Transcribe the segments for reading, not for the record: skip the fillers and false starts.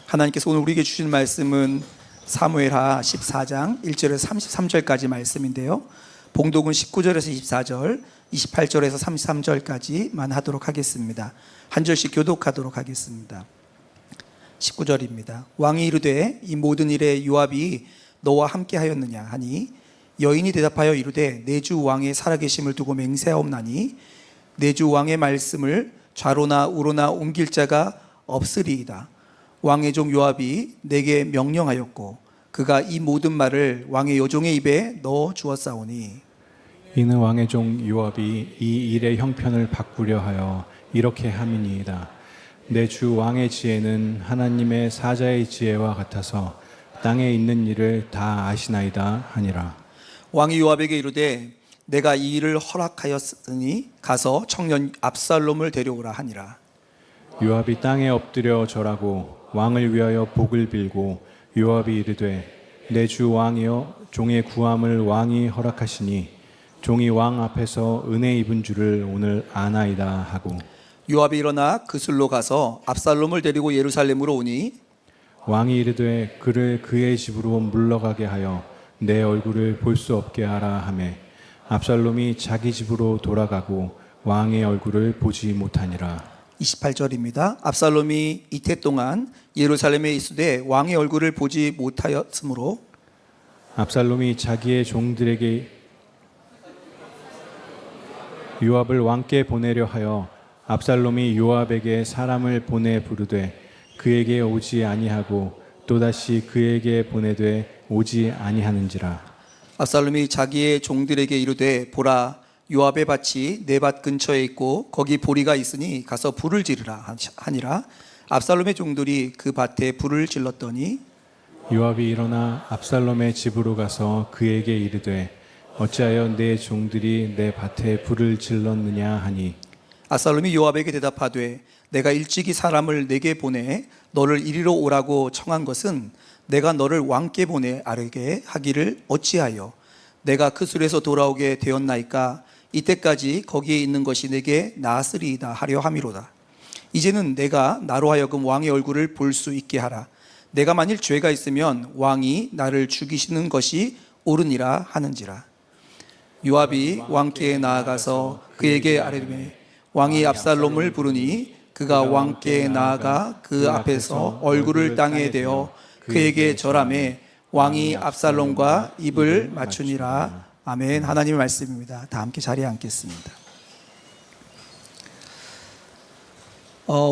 하나님께서 오늘 우리에게 주신 말씀은 사무엘하 14장 1절에서 33절까지 말씀인데요. 봉독은 19절에서 24절, 28절에서 33절까지만 하도록 하겠습니다. 한 절씩 교독하도록 하겠습니다. 19절입니다. 왕이 이르되 이 모든 일에 요압이 너와 함께 하였느냐 하니 여인이 대답하여 이르되 내 주 왕의 살아계심을 두고 맹세하옵나니 내 주 왕의 말씀을 좌로나 우로나 옮길 자가 없으리이다. 왕의 종 요압이 내게 명령하였고 그가 이 모든 말을 왕의 여종의 입에 넣어 주었사오니 이는 왕의 종 요압이 이 일의 형편을 바꾸려 하여 이렇게 함이니이다. 내 주 왕의 지혜는 하나님의 사자의 지혜와 같아서 땅에 있는 일을 다 아시나이다 하니라. 왕이 요압에게 이르되 내가 이 일을 허락하였으니 가서 청년 압살롬을 데려오라 하니라. 요압이 땅에 엎드려 절하고 왕을 위하여 복을 빌고 요압이 이르되 내 주 왕이여 종의 구함을 왕이 허락하시니 종이 왕 앞에서 은혜 입은 줄을 오늘 아나이다 하고 요압이 일어나 그술로 가서 압살롬을 데리고 예루살렘으로 오니 왕이 이르되 그를 그의 집으로 물러가게 하여 내 얼굴을 볼 수 없게 하라 하매 압살롬이 자기 집으로 돌아가고 왕의 얼굴을 보지 못하니라. 28절입니다. 압살롬이 이태 동안 예루살렘에 있으되 왕의 얼굴을 보지 못하였으므로 압살롬이 자기의 종들에게 요압을 왕께 보내려 하여 압살롬이 요압에게 사람을 보내 부르되 그에게 오지 아니하고 또다시 그에게 보내되 오지 아니하는지라. 압살롬이 자기의 종들에게 이르되 보라 요압의 밭이 내 밭 근처에 있고 거기 보리가 있으니 가서 불을 지르라 하니라. 압살롬의 종들이 그 밭에 불을 질렀더니 요압이 일어나 압살롬의 집으로 가서 그에게 이르되 어찌하여 내 종들이 내 밭에 불을 질렀느냐 하니 압살롬이 요압에게 대답하되 내가 일찍이 사람을 내게 보내 너를 이리로 오라고 청한 것은 내가 너를 왕께 보내 아르게 하기를 어찌하여 내가 그술에서 돌아오게 되었나이까 이때까지 거기에 있는 것이 내게 나았으리이다 하려 함이로다. 이제는 내가 나로 하여금 왕의 얼굴을 볼 수 있게 하라. 내가 만일 죄가 있으면 왕이 나를 죽이시는 것이 옳으니라 하는지라. 요압이 왕께 나아가서 그에게 아뢰되 왕이 압살롬을 부르니 그가 왕께 나아가 그 앞에서 얼굴을 땅에 대어 그에게 절하매 왕이 압살롬과 입을 맞추니라. 아멘. 하나님의 말씀입니다. 다 함께 자리에 앉겠습니다.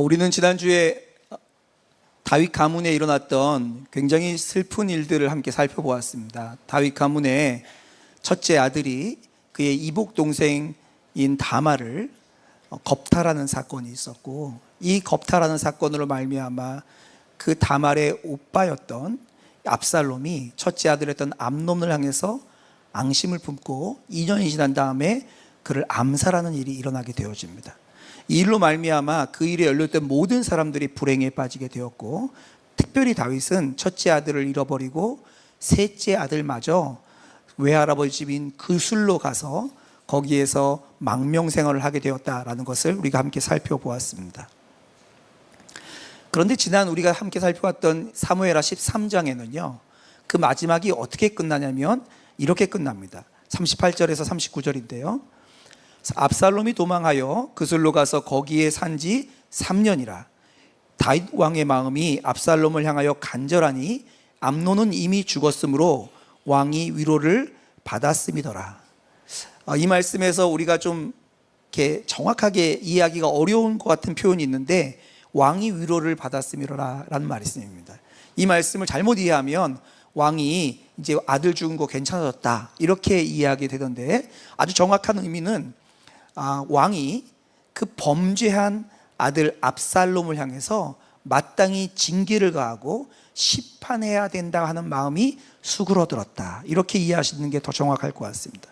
우리는 지난주에 다윗 가문에 일어났던 굉장히 슬픈 일들을 함께 살펴보았습니다. 다윗 가문의 첫째 아들이 그의 이복 동생인 다말을 겁탈하는 사건이 있었고 이 겁탈하는 사건으로 말미암아 그 다말의 오빠였던 압살롬이 첫째 아들이었던 암논을 향해서 앙심을 품고 2년이 지난 다음에 그를 암살하는 일이 일어나게 되어집니다. 이 일로 말미암아 그 일에 연루된 모든 사람들이 불행에 빠지게 되었고 특별히 다윗은 첫째 아들을 잃어버리고 셋째 아들마저 외할아버지 집인 그술로 가서 거기에서 망명생활을 하게 되었다라는 것을 우리가 함께 살펴보았습니다. 그런데 지난 우리가 함께 살펴봤던 사무엘하 13장에는요 그 마지막이 어떻게 끝나냐면 이렇게 끝납니다. 38절에서 39절인데요 압살롬이 도망하여 그술로 가서 거기에 산지 3년이라 다윗 왕의 마음이 압살롬을 향하여 간절하니 암논은 이미 죽었으므로 왕이 위로를 받았음이더라. 이 말씀에서 우리가 좀 이렇게 정확하게 이해하기가 어려운 것 같은 표현이 있는데 왕이 위로를 받았음이더라 라는 말씀입니다. 이 말씀을 잘못 이해하면 왕이 이제 아들 죽은 거 괜찮아졌다 이렇게 이해하게 되던데 아주 정확한 의미는 왕이 그 범죄한 아들 압살롬을 향해서 마땅히 징계를 가하고 심판해야 된다 하는 마음이 수그러들었다 이렇게 이해하시는 게 더 정확할 것 같습니다.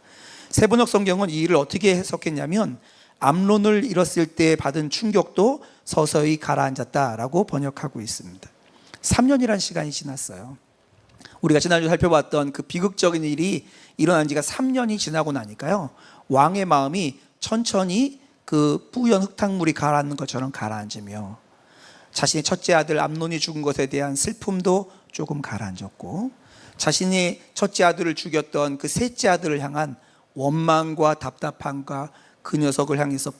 세번역 성경은 이 일을 어떻게 해석했냐면 암논을 잃었을 때 받은 충격도 서서히 가라앉았다라고 번역하고 있습니다. 3년이라는 시간이 지났어요. 우리가 지난주 살펴봤던 그 비극적인 일이 일어난 지가 3년이 지나고 나니까요 왕의 마음이 천천히 그 뿌연 흙탕물이 가라앉는 것처럼 가라앉으며 자신의 첫째 아들 암논이 죽은 것에 대한 슬픔도 조금 가라앉았고, 자신이 첫째 아들을 죽였던 그 셋째 아들을 향한 원망과 답답함과 그 녀석을 향해서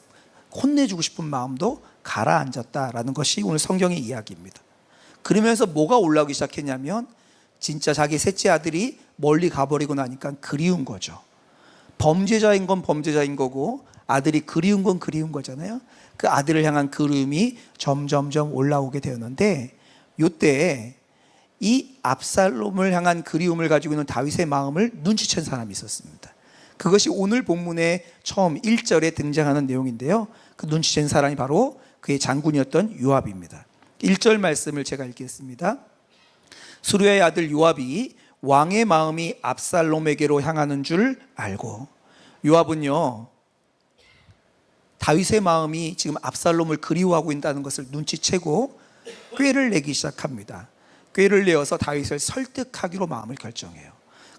혼내주고 싶은 마음도 가라앉았다라는 것이 오늘 성경의 이야기입니다. 그러면서 뭐가 올라오기 시작했냐면, 진짜 자기 셋째 아들이 멀리 가버리고 나니까 그리운 거죠. 범죄자인 건 범죄자인 거고 아들이 그리운 건 그리운 거잖아요. 그 아들을 향한 그리움이 점점점 올라오게 되었는데, 이때 이 압살롬을 향한 그리움을 가지고 있는 다윗의 마음을 눈치챈 사람이 있었습니다. 그것이 오늘 본문의 처음 1절에 등장하는 내용인데요, 그 눈치챈 사람이 바로 그의 장군이었던 요압입니다. 1절 말씀을 제가 읽겠습니다. 수르야의 아들 요압이 왕의 마음이 압살롬에게로 향하는 줄 알고, 요압은요 다윗의 마음이 지금 압살롬을 그리워하고 있다는 것을 눈치채고 꾀를 내기 시작합니다. 꾀를 내어서 다윗을 설득하기로 마음을 결정해요.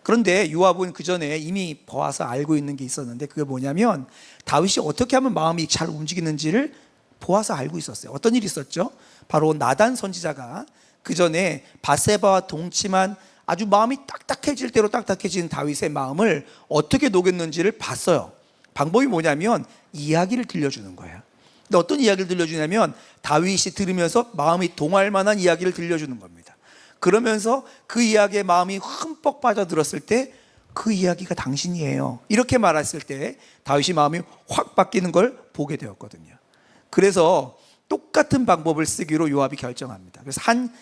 그런데 요압은 그 전에 이미 보아서 알고 있는 게 있었는데, 그게 뭐냐면 다윗이 어떻게 하면 마음이 잘 움직이는지를 보아서 알고 있었어요. 어떤 일이 있었죠? 바로 나단 선지자가 그 전에 바세바와 동침한 아주 마음이 딱딱해질 대로 딱딱해진 다윗의 마음을 어떻게 녹였는지를 봤어요. 방법이 뭐냐면 이야기를 들려주는 거예요. 근데 어떤 이야기를 들려주냐면 다윗이 들으면서 마음이 동할 만한 이야기를 들려주는 겁니다. 그러면서 그 이야기에 마음이 흠뻑 빠져들었을 때 그 이야기가 당신이에요, 이렇게 말했을 때 다윗이 마음이 확 바뀌는 걸 보게 되었거든요. 그래서 똑같은 방법을 쓰기로 요압이 결정합니다. 그래서 한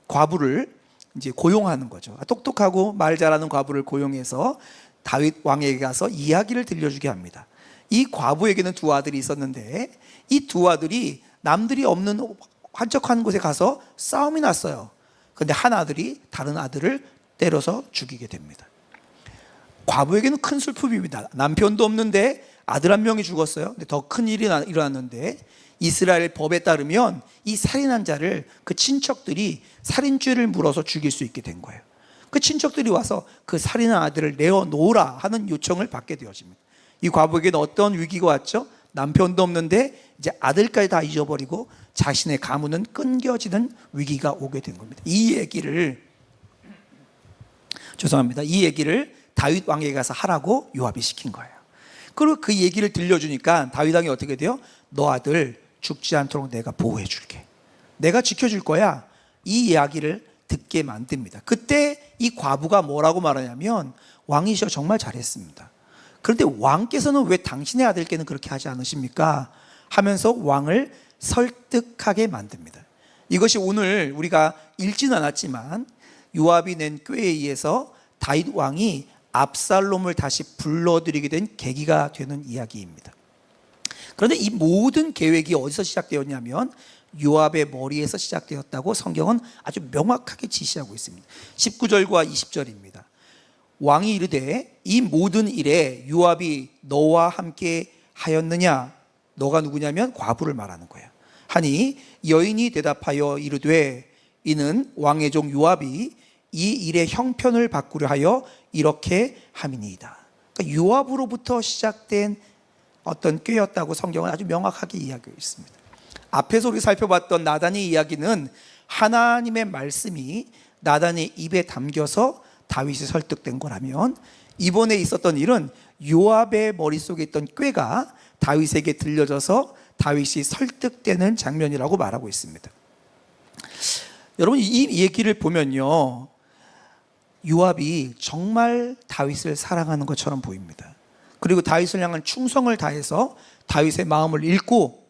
과부를 이제 고용하는 거죠. 똑똑하고 말 잘하는 과부를 고용해서 다윗 왕에게 가서 이야기를 들려주게 합니다. 이 과부에게는 두 아들이 있었는데, 이 두 아들이 남들이 없는 한적한 곳에 가서 싸움이 났어요. 그런데 한 아들이 다른 아들을 때려서 죽이게 됩니다. 과부에게는 큰 슬픔입니다. 남편도 없는데 아들 한 명이 죽었어요. 근데 더 큰 일이 일어났는데, 이스라엘 법에 따르면 이 살인한 자를 그 친척들이 살인죄를 물어서 죽일 수 있게 된 거예요. 그 친척들이 와서 그 살인한 아들을 내어놓으라 하는 요청을 받게 되어집니다. 이 과부에게는 어떤 위기가 왔죠? 남편도 없는데 이제 아들까지 다 잊어버리고 자신의 가문은 끊겨지는 위기가 오게 된 겁니다. 이 얘기를 다윗 왕에게 가서 하라고 요압이 시킨 거예요. 그리고 그 얘기를 들려주니까 다윗 왕이 어떻게 돼요? 너 아들 죽지 않도록 내가 보호해 줄게, 내가 지켜줄 거야, 이 이야기를 듣게 만듭니다. 그때 이 과부가 뭐라고 말하냐면, 왕이시여 정말 잘했습니다. 그런데 왕께서는 왜 당신의 아들께는 그렇게 하지 않으십니까? 하면서 왕을 설득하게 만듭니다. 이것이 오늘 우리가 읽지는 않았지만 요압이 낸 꾀에 의해서 다윗 왕이 압살롬을 다시 불러들이게 된 계기가 되는 이야기입니다. 그런데 이 모든 계획이 어디서 시작되었냐면 요압의 머리에서 시작되었다고 성경은 아주 명확하게 지시하고 있습니다. 19절과 20절입니다. 왕이 이르되 이 모든 일에 요압이 너와 함께 하였느냐? 너가 누구냐면 과부를 말하는 거예요. 하니 여인이 대답하여 이르되 이는 왕의 종 요압이 이 일의 형편을 바꾸려 하여 이렇게 함이니이다. 그러니까 요압으로부터 시작된 어떤 꾀였다고 성경은 아주 명확하게 이야기하고 있습니다. 앞에서 우리 살펴봤던 나단의 이야기는 하나님의 말씀이 나단의 입에 담겨서 다윗이 설득된 거라면, 이번에 있었던 일은 요압의 머릿속에 있던 꾀가 다윗에게 들려져서 다윗이 설득되는 장면이라고 말하고 있습니다. 여러분, 이 얘기를 보면요, 요압이 정말 다윗을 사랑하는 것처럼 보입니다. 그리고 다윗을 향한 충성을 다해서 다윗의 마음을 읽고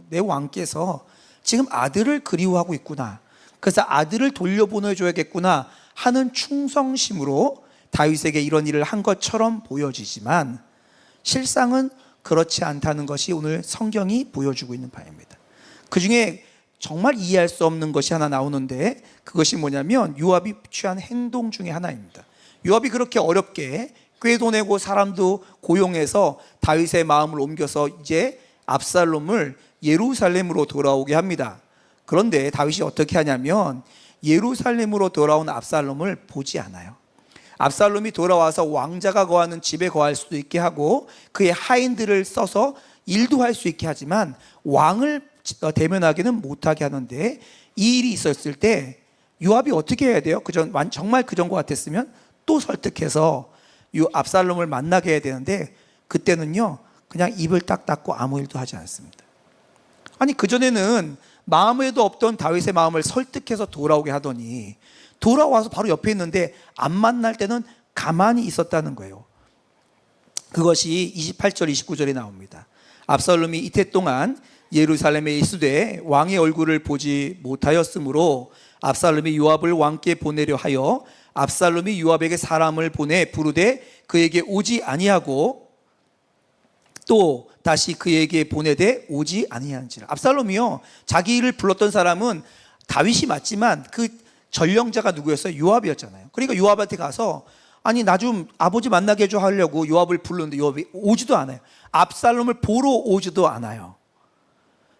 내 왕께서 지금 아들을 그리워하고 있구나, 그래서 아들을 돌려보내줘야겠구나 하는 충성심으로 다윗에게 이런 일을 한 것처럼 보여지지만 실상은 그렇지 않다는 것이 오늘 성경이 보여주고 있는 바입니다. 그 중에 정말 이해할 수 없는 것이 하나 나오는데, 그것이 뭐냐면 요압이 취한 행동 중에 하나입니다. 요압이 그렇게 어렵게 꾀도 내고 사람도 고용해서 다윗의 마음을 옮겨서 이제 압살롬을 예루살렘으로 돌아오게 합니다. 그런데 다윗이 어떻게 하냐면 예루살렘으로 돌아온 압살롬을 보지 않아요. 압살롬이 돌아와서 왕자가 거하는 집에 거할 수도 있게 하고 그의 하인들을 써서 일도 할 수 있게 하지만 왕을 대면하기는 못하게 하는데, 이 일이 있었을 때 요압이 어떻게 해야 돼요? 정말 그 전과 같았으면 또 설득해서 압살롬을 만나게 해야 되는데, 그때는요 그냥 입을 딱 닫고 아무 일도 하지 않습니다. 아니, 그전에는 마음에도 없던 다윗의 마음을 설득해서 돌아오게 하더니 돌아와서 바로 옆에 있는데 안 만날 때는 가만히 있었다는 거예요. 그것이 28절 29절에 나옵니다. 압살롬이 이태 동안 예루살렘에 있으되 왕의 얼굴을 보지 못하였으므로 압살롬이 요압을 왕께 보내려 하여 압살롬이 요압에게 사람을 보내 부르되 그에게 오지 아니하고 또 다시 그에게 보내되 오지 아니한지라. 압살롬이요, 자기를 불렀던 사람은 다윗이 맞지만 그 전령자가 누구였어요? 요압이었잖아요. 그러니까 요압한테 가서 아니 나 좀 아버지 만나게 해줘 하려고 요압을 부르는데 요압이 오지도 않아요. 압살롬을 보러 오지도 않아요.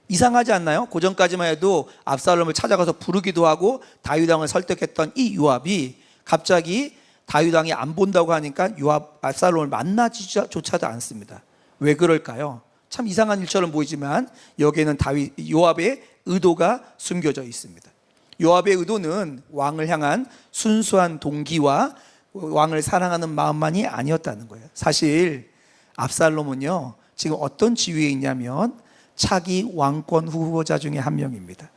이상하지 않나요? 고전까지만 해도 압살롬을 찾아가서 부르기도 하고 다윗 왕을 설득했던 이 요압이 갑자기 다윗 왕이 안 본다고 하니까 압살롬을 만나지조차도 않습니다. 왜 그럴까요? 참 이상한 일처럼 보이지만 여기에는 요압의 의도가 숨겨져 있습니다. 요압의 의도는 왕을 향한 순수한 동기와 왕을 사랑하는 마음만이 아니었다는 거예요. 사실 압살롬은요 지금 어떤 지위에 있냐면 차기 왕권 후보자 중에 한 명입니다.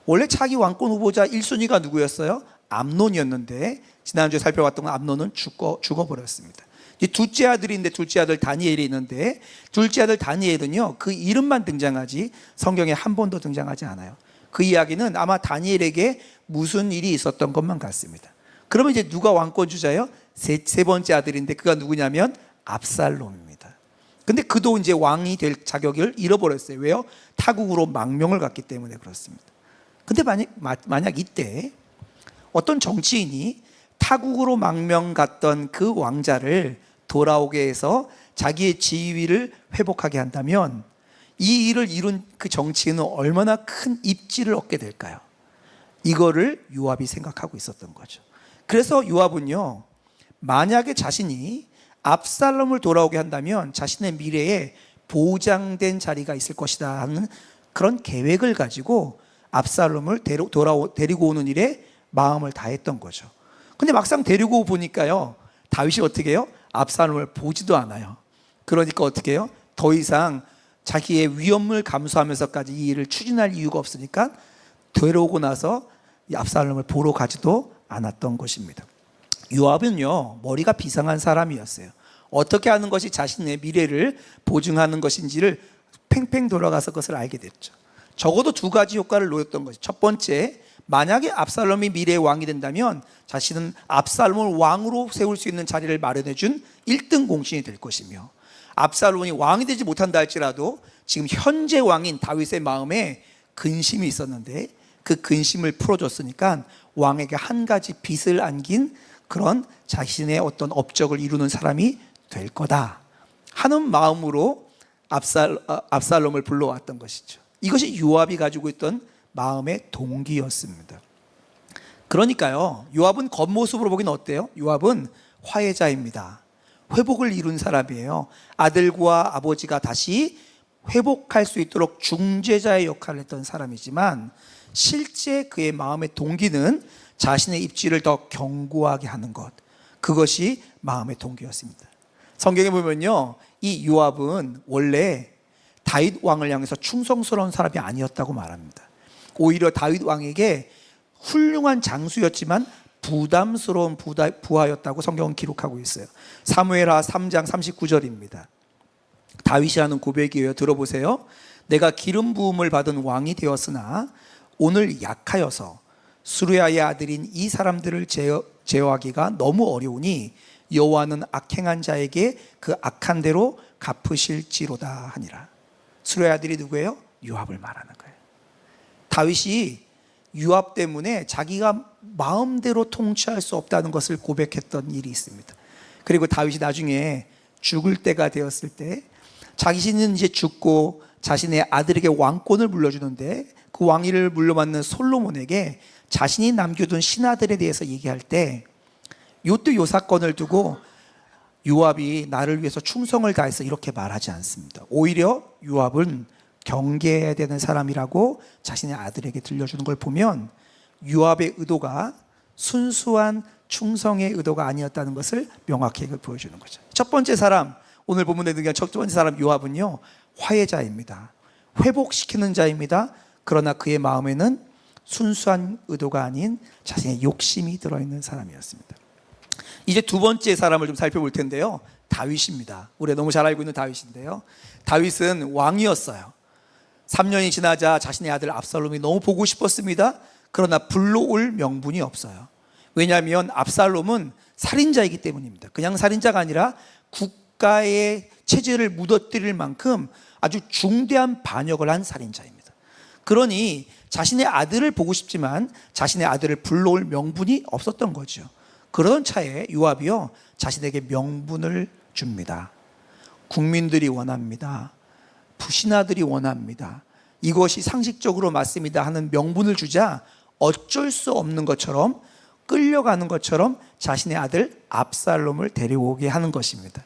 원래 차기 왕권 후보자 1순위가 누구였어요? 암논이었는데 지난주에 살펴봤던 건 암논은 죽어버렸습니다. 이 둘째 아들인데 둘째 아들 다니엘이 있는데 둘째 아들 다니엘은요 그 이름만 등장하지 성경에 한 번도 등장하지 않아요. 그 이야기는 아마 다니엘에게 무슨 일이 있었던 것만 같습니다. 그러면 이제 누가 왕권 주자예요? 세 번째 아들인데 그가 누구냐면 압살롬입니다. 근데 그도 이제 왕이 될 자격을 잃어버렸어요. 왜요? 타국으로 망명을 갔기 때문에 그렇습니다. 근데 만약 이때 어떤 정치인이 타국으로 망명 갔던 그 왕자를 돌아오게 해서 자기의 지위를 회복하게 한다면 이 일을 이룬 그 정치인은 얼마나 큰 입지를 얻게 될까요? 이거를 요압이 생각하고 있었던 거죠. 그래서 요압은요 만약에 자신이 압살롬을 돌아오게 한다면 자신의 미래에 보장된 자리가 있을 것이다 하는 그런 계획을 가지고 압살롬을 데리고 오는 일에 마음을 다했던 거죠. 근데 막상 데리고 보니까요 다윗이 어떻게 해요? 압살롬을 보지도 않아요. 그러니까 어떻게 해요? 더 이상 자기의 위험을 감수하면서까지 이 일을 추진할 이유가 없으니까 데려오고 나서 이 압살롬을 보러 가지도 않았던 것입니다. 요압은요 머리가 비상한 사람이었어요. 어떻게 하는 것이 자신의 미래를 보증하는 것인지를 팽팽 돌아가서 그것을 알게 됐죠. 적어도 두 가지 효과를 노렸던 거죠. 첫 번째, 만약에 압살롬이 미래의 왕이 된다면 자신은 압살롬을 왕으로 세울 수 있는 자리를 마련해 준 1등 공신이 될 것이며, 압살롬이 왕이 되지 못한다 할지라도 지금 현재 왕인 다윗의 마음에 근심이 있었는데 그 근심을 풀어줬으니까 왕에게 한 가지 빚을 안긴 그런 자신의 어떤 업적을 이루는 사람이 될 거다 하는 마음으로 압살롬을 불러왔던 것이죠. 이것이 요압이 가지고 있던 마음의 동기였습니다. 그러니까요 요압은 겉모습으로 보기는 어때요? 요압은 화해자입니다. 회복을 이룬 사람이에요. 아들과 아버지가 다시 회복할 수 있도록 중재자의 역할을 했던 사람이지만 실제 그의 마음의 동기는 자신의 입지를 더 견고하게 하는 것, 그것이 마음의 동기였습니다. 성경에 보면요 이 요압은 원래 다윗 왕을 향해서 충성스러운 사람이 아니었다고 말합니다. 오히려 다윗 왕에게 훌륭한 장수였지만 부담스러운 부하였다고 성경은 기록하고 있어요. 사무엘하 3장 39절입니다. 다윗이 하는 고백이에요. 들어보세요. 내가 기름 부음을 받은 왕이 되었으나 오늘 약하여서 수르야의 아들인 이 사람들을 제어하기가 너무 어려우니 여호와는 악행한 자에게 그 악한 대로 갚으실지로다 하니라. 수르야의 아들이 누구예요? 요압을 말하는 거예요. 다윗이 요압 때문에 자기가 마음대로 통치할 수 없다는 것을 고백했던 일이 있습니다. 그리고 다윗이 나중에 죽을 때가 되었을 때 자신은 이제 죽고 자신의 아들에게 왕권을 물려주는데 그 왕위를 물려받는 솔로몬에게 자신이 남겨둔 신하들에 대해서 얘기할 때 요때 요 사건을 두고 요압이 나를 위해서 충성을 다해서 이렇게 말하지 않습니다. 오히려 요압은 경계해야 되는 사람이라고 자신의 아들에게 들려주는 걸 보면 요압의 의도가 순수한 충성의 의도가 아니었다는 것을 명확하게 보여주는 거죠. 첫 번째 사람, 오늘 본문에 등장한 첫 번째 사람 요압은요, 화해자입니다. 회복시키는 자입니다. 그러나 그의 마음에는 순수한 의도가 아닌 자신의 욕심이 들어있는 사람이었습니다. 이제 두 번째 사람을 좀 살펴볼 텐데요, 다윗입니다. 우리가 너무 잘 알고 있는 다윗인데요, 다윗은 왕이었어요. 3년이 지나자 자신의 아들 압살롬이 너무 보고 싶었습니다. 그러나 불러올 명분이 없어요. 왜냐하면 압살롬은 살인자이기 때문입니다. 그냥 살인자가 아니라 국가의 체제를 무너뜨릴 만큼 아주 중대한 반역을 한 살인자입니다. 그러니 자신의 아들을 보고 싶지만 자신의 아들을 불러올 명분이 없었던 거죠. 그런 차에 요압이요, 자신에게 명분을 줍니다. 국민들이 원합니다. 부신하들이 원합니다. 이것이 상식적으로 맞습니다 하는 명분을 주자 어쩔 수 없는 것처럼, 끌려가는 것처럼 자신의 아들 압살롬을 데려오게 하는 것입니다.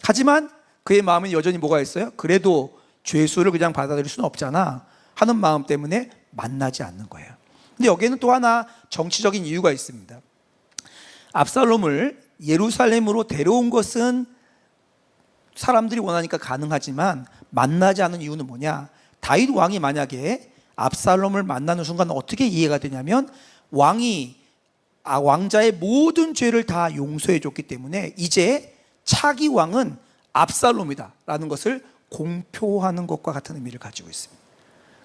하지만 그의 마음은 여전히 뭐가 있어요? 그래도 죄수를 그냥 받아들일 수는 없잖아 하는 마음 때문에 만나지 않는 거예요. 근데 여기에는 또 하나 정치적인 이유가 있습니다. 압살롬을 예루살렘으로 데려온 것은 사람들이 원하니까 가능하지만 만나지 않은 이유는 뭐냐? 다윗 왕이 만약에 압살롬을 만나는 순간 어떻게 이해가 되냐면, 왕자의 모든 죄를 다 용서해 줬기 때문에 이제 차기 왕은 압살롬이다 라는 것을 공표하는 것과 같은 의미를 가지고 있습니다.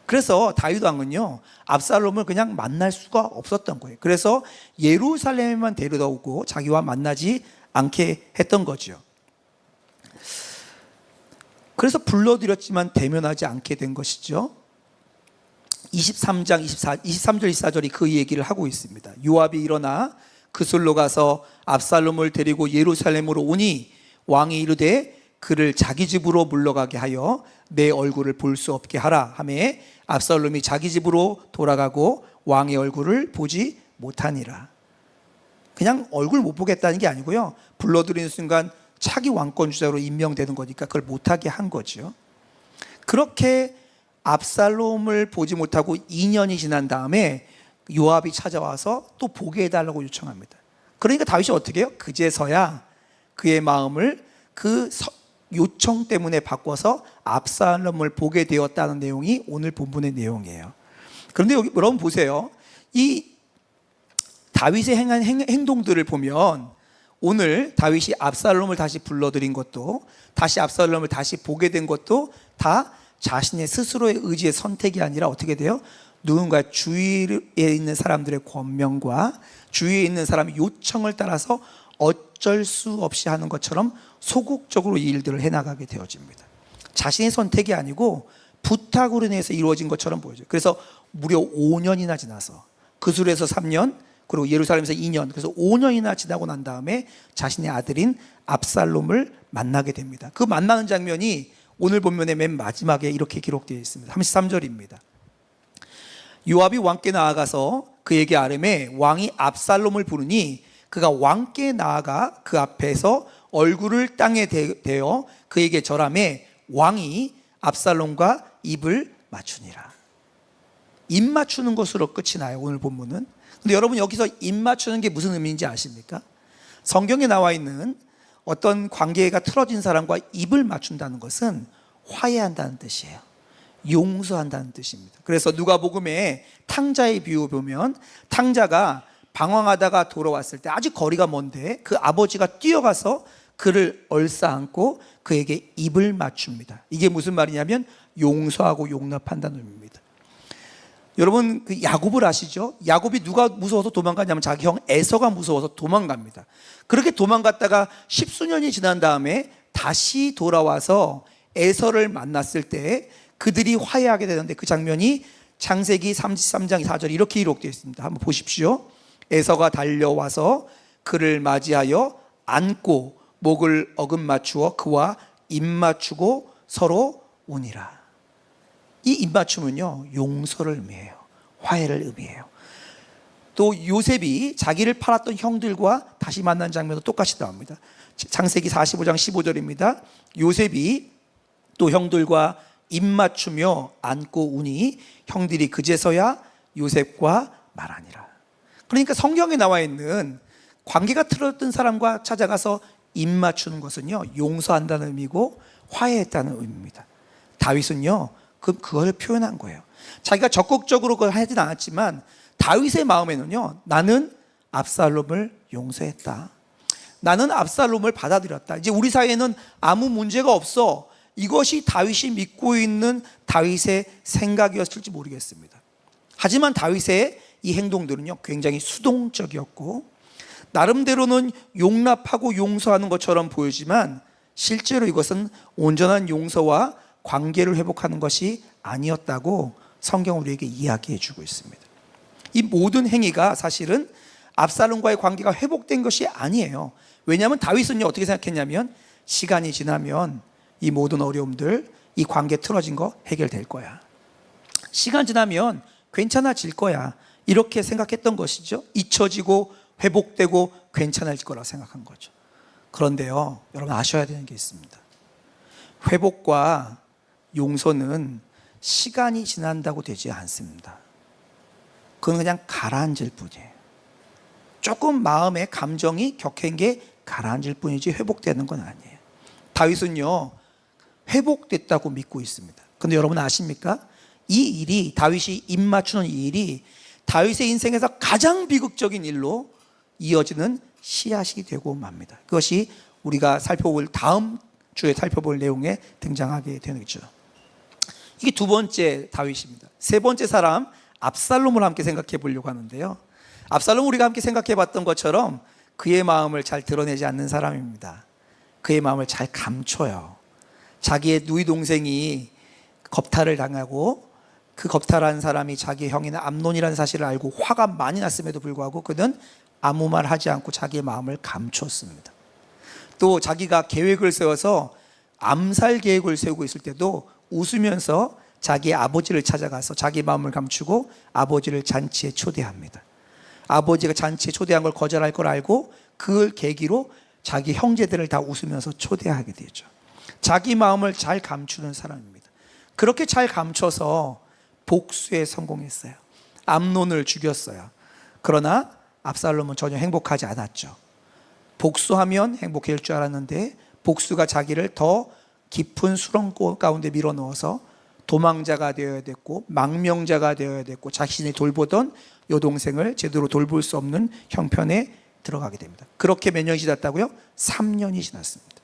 그래서 다윗 왕은요, 압살롬을 그냥 만날 수가 없었던 거예요. 그래서 예루살렘에만 데려다 오고 자기와 만나지 않게 했던 거죠. 그래서 불러들였지만 대면하지 않게 된 것이죠. 23장 23절 24절이 그 얘기를 하고 있습니다. 요압이 일어나 그술로 가서 압살롬을 데리고 예루살렘으로 오니 왕이 이르되 그를 자기 집으로 물러가게 하여 내 얼굴을 볼 수 없게 하라 하매 압살롬이 자기 집으로 돌아가고 왕의 얼굴을 보지 못하니라. 그냥 얼굴 못 보겠다는 게 아니고요, 불러들이는 순간 차기 왕권 주자로 임명되는 거니까 그걸 못하게 한 거죠. 그렇게 압살롬을 보지 못하고 2년이 지난 다음에 요압이 찾아와서 또 보게 해달라고 요청합니다. 그러니까 다윗이 어떻게 해요? 그제서야 그의 마음을 그 요청 때문에 바꿔서 압살롬을 보게 되었다는 내용이 오늘 본문의 내용이에요. 그런데 여기 여러분 보세요. 이 다윗의 행한 행동들을 보면 오늘 다윗이 압살롬을 다시 불러들인 것도, 다시 압살롬을 다시 보게 된 것도 다 자신의 스스로의 의지의 선택이 아니라 어떻게 돼요? 누군가 주위에 있는 사람들의 권명과 주위에 있는 사람의 요청을 따라서 어쩔 수 없이 하는 것처럼 소극적으로 이 일들을 해나가게 되어집니다. 자신의 선택이 아니고 부탁으로 인해서 이루어진 것처럼 보여져요. 그래서 무려 5년이나 지나서 그술에서 3년, 그리고 예루살렘에서 2년, 그래서 5년이나 지나고 난 다음에 자신의 아들인 압살롬을 만나게 됩니다. 그 만나는 장면이 오늘 본문의 맨 마지막에 이렇게 기록되어 있습니다. 33절입니다. 요압이 왕께 나아가서 그에게 아뢰매 왕이 압살롬을 부르니 그가 왕께 나아가 그 앞에서 얼굴을 땅에 대어 그에게 절하매 왕이 압살롬과 입을 맞추니라. 입 맞추는 것으로 끝이 나요, 오늘 본문은. 근데 여러분, 여기서 입 맞추는 게 무슨 의미인지 아십니까? 성경에 나와 있는 어떤 관계가 틀어진 사람과 입을 맞춘다는 것은 화해한다는 뜻이에요. 용서한다는 뜻입니다. 그래서 누가복음에 탕자의 비유 보면 탕자가 방황하다가 돌아왔을 때 아직 거리가 먼데 그 아버지가 뛰어가서 그를 얼싸안고 그에게 입을 맞춥니다. 이게 무슨 말이냐면 용서하고 용납한다는 의미입니다. 여러분, 그 야곱을 아시죠? 야곱이 누가 무서워서 도망가냐면 자기 형 에서가 무서워서 도망갑니다. 그렇게 도망갔다가 십수년이 지난 다음에 다시 돌아와서 에서를 만났을 때 그들이 화해하게 되는데 그 장면이 창세기 33장 4절 이렇게 기록되어 있습니다. 한번 보십시오. 에서가 달려와서 그를 맞이하여 안고 목을 어긋맞추어 그와 입맞추고 서로 우니라. 이 입맞춤은요, 용서를 의미해요. 화해를 의미해요. 또 요셉이 자기를 팔았던 형들과 다시 만난 장면도 똑같이 나옵니다. 창세기 45장 15절입니다. 요셉이 또 형들과 입맞추며 안고 우니 형들이 그제서야 요셉과 말하니라. 그러니까 성경에 나와 있는 관계가 틀어졌던 사람과 찾아가서 입맞추는 것은요, 용서한다는 의미고 화해했다는 의미입니다. 다윗은요, 그걸 표현한 거예요. 자기가 적극적으로 그걸 하진 않았지만 다윗의 마음에는요, 나는 압살롬을 용서했다. 나는 압살롬을 받아들였다. 이제 우리 사이에는 아무 문제가 없어. 이것이 다윗이 믿고 있는 다윗의 생각이었을지 모르겠습니다. 하지만 다윗의 이 행동들은요, 굉장히 수동적이었고 나름대로는 용납하고 용서하는 것처럼 보이지만 실제로 이것은 온전한 용서와 관계를 회복하는 것이 아니었다고 성경은 우리에게 이야기해 주고 있습니다. 이 모든 행위가 사실은 압살롬과의 관계가 회복된 것이 아니에요. 왜냐하면 다윗은요, 어떻게 생각했냐면 시간이 지나면 이 모든 어려움들, 이 관계 틀어진 거 해결될 거야. 시간 지나면 괜찮아질 거야. 이렇게 생각했던 것이죠. 잊혀지고 회복되고 괜찮아질 거라고 생각한 거죠. 그런데요, 여러분 아셔야 되는 게 있습니다. 회복과 용서는 시간이 지난다고 되지 않습니다. 그건 그냥 가라앉을 뿐이에요. 조금 마음의 감정이 격한 게 가라앉을 뿐이지 회복되는 건 아니에요. 다윗은요, 회복됐다고 믿고 있습니다. 그런데 여러분 아십니까? 이 일이, 다윗이 입맞추는 이 일이 다윗의 인생에서 가장 비극적인 일로 이어지는 씨앗이 되고 맙니다. 그것이 우리가 다음 주에 살펴볼 내용에 등장하게 되죠. 이게 두 번째 다윗입니다. 세 번째 사람 압살롬을 함께 생각해 보려고 하는데요. 압살롬 우리가 함께 생각해 봤던 것처럼 그의 마음을 잘 드러내지 않는 사람입니다. 그의 마음을 잘 감춰요. 자기의 누이 동생이 겁탈을 당하고 그 겁탈한 사람이 자기 형인 암논이라는 사실을 알고 화가 많이 났음에도 불구하고 그는 아무 말 하지 않고 자기의 마음을 감췄습니다. 또 자기가 계획을 세워서 암살 계획을 세우고 있을 때도 웃으면서 자기 아버지를 찾아가서 자기 마음을 감추고 아버지를 잔치에 초대합니다. 아버지가 잔치에 초대한 걸 거절할 걸 알고 그걸 계기로 자기 형제들을 다 웃으면서 초대하게 되죠. 자기 마음을 잘 감추는 사람입니다. 그렇게 잘 감춰서 복수에 성공했어요. 암논을 죽였어요. 그러나 압살롬은 전혀 행복하지 않았죠. 복수하면 행복해질 줄 알았는데 복수가 자기를 더 깊은 수렁 가운데 밀어넣어서 도망자가 되어야 됐고 망명자가 되어야 됐고 자신이 돌보던 여동생을 제대로 돌볼 수 없는 형편에 들어가게 됩니다. 그렇게 몇 년이 지났다고요? 3년이 지났습니다.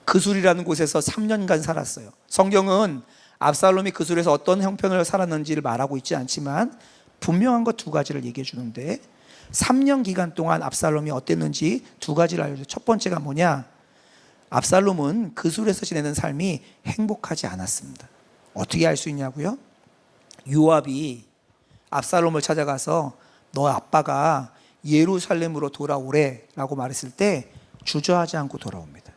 그술이라는 곳에서 3년간 살았어요. 성경은 압살롬이 그술에서 어떤 형편을 살았는지를 말하고 있지 않지만 분명한 것 두 가지를 얘기해 주는데 3년 기간 동안 압살롬이 어땠는지 두 가지를 알려줘요. 첫 번째가 뭐냐? 압살롬은 그술에서 지내는 삶이 행복하지 않았습니다. 어떻게 알 수 있냐고요? 요압이 압살롬을 찾아가서 너 아빠가 예루살렘으로 돌아오래 라고 말했을 때 주저하지 않고 돌아옵니다.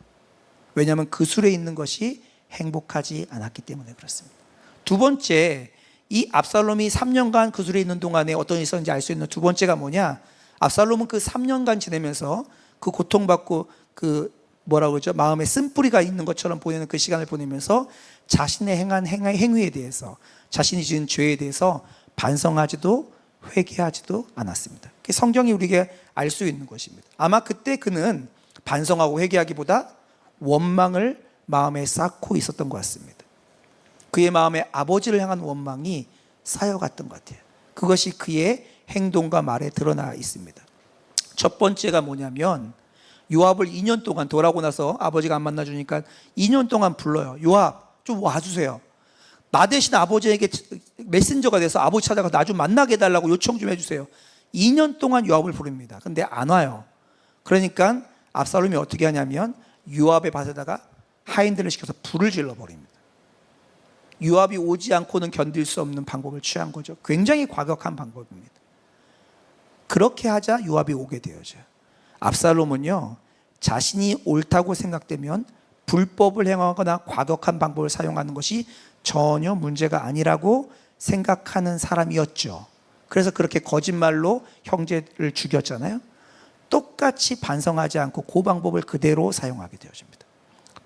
왜냐하면 그술에 있는 것이 행복하지 않았기 때문에 그렇습니다. 두 번째, 이 압살롬이 3년간 그술에 있는 동안에 어떤 일이 있었는지 알 수 있는 두 번째가 뭐냐? 압살롬은 그 3년간 지내면서 그 고통받고 그 뭐라고 그러죠? 마음에 쓴뿌리가 있는 것처럼 보내는 그 시간을 보내면서 자신의 행한 행위에 대해서 자신이 지은 죄에 대해서 반성하지도 회개하지도 않았습니다. 성경이 우리에게 알 수 있는 것입니다. 아마 그때 그는 반성하고 회개하기보다 원망을 마음에 쌓고 있었던 것 같습니다. 그의 마음에 아버지를 향한 원망이 쌓여갔던 것 같아요. 그것이 그의 행동과 말에 드러나 있습니다. 첫 번째가 뭐냐면 요압을 2년 동안 돌아오고 나서 아버지가 안 만나주니까 2년 동안 불러요. 요압 좀 와주세요. 나 대신 아버지에게 메신저가 돼서 아버지 찾아가서 나 좀 만나게 해달라고 요청 좀 해주세요. 2년 동안 요압을 부릅니다. 근데 안 와요. 그러니까 압살롬이 어떻게 하냐면 요압의 밭에다가 하인들을 시켜서 불을 질러버립니다. 요압이 오지 않고는 견딜 수 없는 방법을 취한 거죠. 굉장히 과격한 방법입니다. 그렇게 하자 요압이 오게 되어져요. 압살롬은요, 자신이 옳다고 생각되면 불법을 행하거나 과격한 방법을 사용하는 것이 전혀 문제가 아니라고 생각하는 사람이었죠. 그래서 그렇게 거짓말로 형제를 죽였잖아요. 똑같이 반성하지 않고 그 방법을 그대로 사용하게 되어집니다.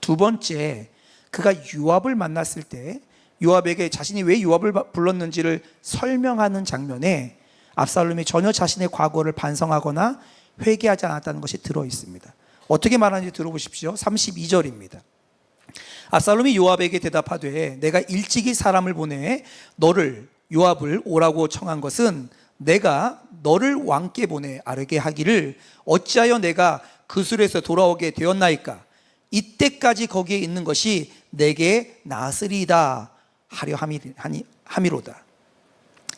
두 번째, 그가 요압을 만났을 때 요압에게 자신이 왜 요압을 불렀는지를 설명하는 장면에 압살롬이 전혀 자신의 과거를 반성하거나 회개하지 않았다는 것이 들어 있습니다. 어떻게 말하는지 들어보십시오. 32절입니다. 압살롬이 요압에게 대답하되 내가 일찍이 사람을 보내 너를 요압을 오라고 청한 것은 내가 너를 왕께 보내 아뢰게 하기를 어찌하여 내가 그 술에서 돌아오게 되었나이까? 이때까지 거기에 있는 것이 내게 나으리이다 하려 함이로다.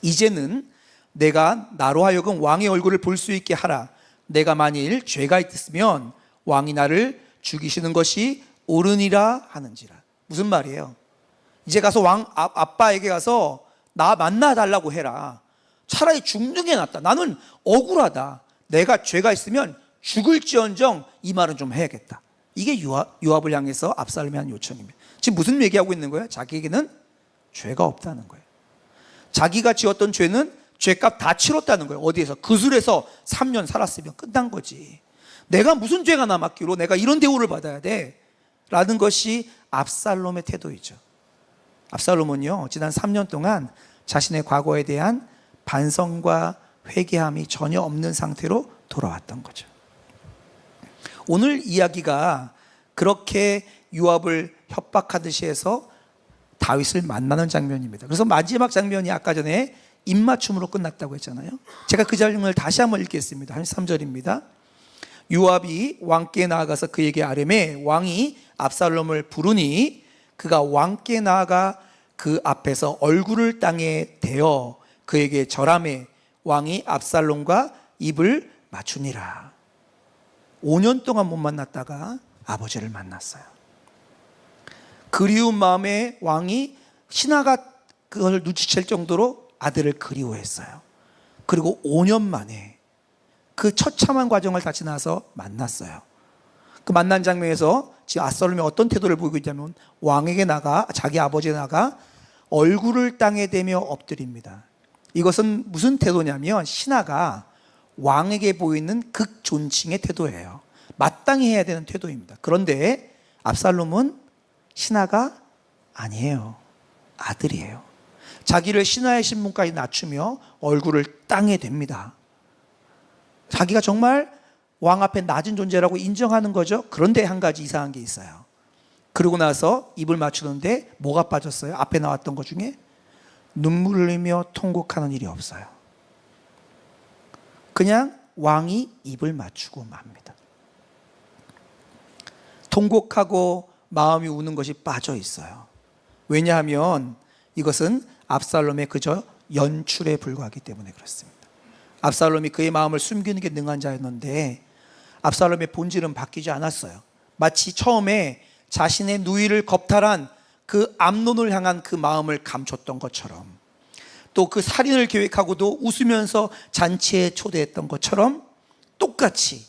이제는 내가 나로 하여금 왕의 얼굴을 볼 수 있게 하라. 내가 만일 죄가 있으면 왕이 나를 죽이시는 것이 옳으니라 하는지라. 무슨 말이에요? 이제 가서 왕 아빠에게 가서 나 만나 달라고 해라. 차라리 죽는 게 낫다. 나는 억울하다. 내가 죄가 있으면 죽을지언정 이 말은 좀 해야겠다. 이게 요압을 향해서 압살롬이 한 요청입니다. 지금 무슨 얘기하고 있는 거예요? 자기에게는 죄가 없다는 거예요. 자기가 지었던 죄는 죄값 다 치렀다는 거예요. 어디에서? 그 술에서 3년 살았으면 끝난 거지. 내가 무슨 죄가 남았기로 내가 이런 대우를 받아야 돼? 라는 것이 압살롬의 태도이죠. 압살롬은요, 지난 3년 동안 자신의 과거에 대한 반성과 회개함이 전혀 없는 상태로 돌아왔던 거죠. 오늘 이야기가 그렇게 요압을 협박하듯이 해서 다윗을 만나는 장면입니다. 그래서 마지막 장면이 아까 전에 입맞춤으로 끝났다고 했잖아요. 제가 그 장면을 다시 한번 읽겠습니다. 33절입니다. 요압이 왕께 나아가서 그에게 아뢰매 왕이 압살롬을 부르니 그가 왕께 나아가 그 앞에서 얼굴을 땅에 대어 그에게 절하매 왕이 압살롬과 입을 맞추니라. 5년 동안 못 만났다가 아버지를 만났어요. 그리운 마음에 왕이 신하가 그걸 눈치챌 정도로 아들을 그리워했어요. 그리고 5년 만에 그 처참한 과정을 다 지나서 만났어요. 그 만난 장면에서 지금 압살롬이 어떤 태도를 보이고 있냐면 왕에게 나가 자기 아버지에 나가 얼굴을 땅에 대며 엎드립니다. 이것은 무슨 태도냐면 신하가 왕에게 보이는 극존칭의 태도예요. 마땅히 해야 되는 태도입니다. 그런데 압살롬은 신하가 아니에요. 아들이에요. 자기를 신하의 신분까지 낮추며 얼굴을 땅에 댑니다. 자기가 정말 왕 앞에 낮은 존재라고 인정하는 거죠. 그런데 한 가지 이상한 게 있어요. 그러고 나서 입을 맞추는데 뭐가 빠졌어요? 앞에 나왔던 것 중에 눈물을 흘리며 통곡하는 일이 없어요. 그냥 왕이 입을 맞추고 맙니다. 통곡하고 마음이 우는 것이 빠져 있어요. 왜냐하면 이것은 압살롬의 그저 연출에 불과하기 때문에 그렇습니다. 압살롬이 그의 마음을 숨기는 게 능한 자였는데 압살롬의 본질은 바뀌지 않았어요. 마치 처음에 자신의 누이를 겁탈한 그 암논을 향한 그 마음을 감췄던 것처럼 또 그 살인을 계획하고도 웃으면서 잔치에 초대했던 것처럼 똑같이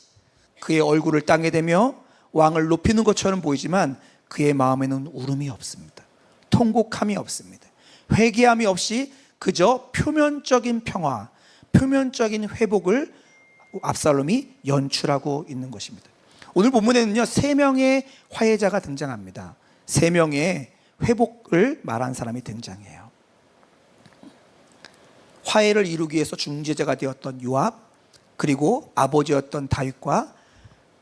그의 얼굴을 땅에 대며 왕을 높이는 것처럼 보이지만 그의 마음에는 울음이 없습니다. 통곡함이 없습니다. 회개함이 없이 그저 표면적인 평화, 표면적인 회복을 압살롬이 연출하고 있는 것입니다. 오늘 본문에는요 3명의 화해자가 등장합니다. 3명의 회복을 말한 사람이 등장해요. 화해를 이루기 위해서 중재자가 되었던 요압, 그리고 아버지였던 다윗과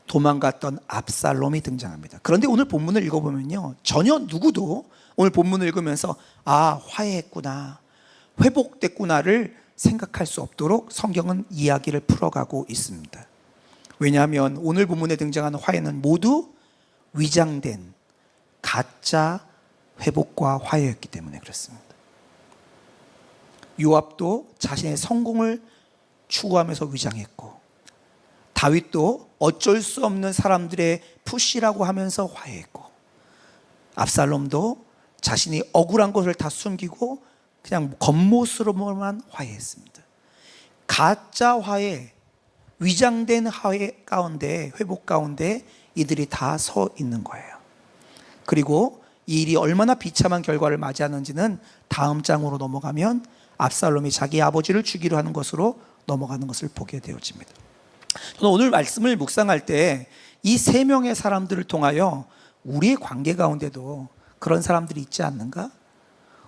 도망갔던 압살롬이 등장합니다. 그런데 오늘 본문을 읽어보면요 전혀 누구도 오늘 본문을 읽으면서 아 화해했구나, 회복됐구나를 생각할 수 없도록 성경은 이야기를 풀어가고 있습니다. 왜냐하면 오늘 본문에 등장하는 화해는 모두 위장된 가짜 회복과 화해였기 때문에 그렇습니다. 요압도 자신의 성공을 추구하면서 위장했고 다윗도 어쩔 수 없는 사람들의 푸시라고 하면서 화해했고 압살롬도 자신이 억울한 것을 다 숨기고 그냥 겉모습으로만 화해했습니다. 가짜 화해, 위장된 화해 가운데, 회복 가운데 이들이 다 서 있는 거예요. 그리고 이 일이 얼마나 비참한 결과를 맞이하는지는 다음 장으로 넘어가면 압살롬이 자기 아버지를 죽이려 하는 것으로 넘어가는 것을 보게 되어집니다. 저는 오늘 말씀을 묵상할 때 이 3명의 사람들을 통하여 우리의 관계 가운데도 그런 사람들이 있지 않는가?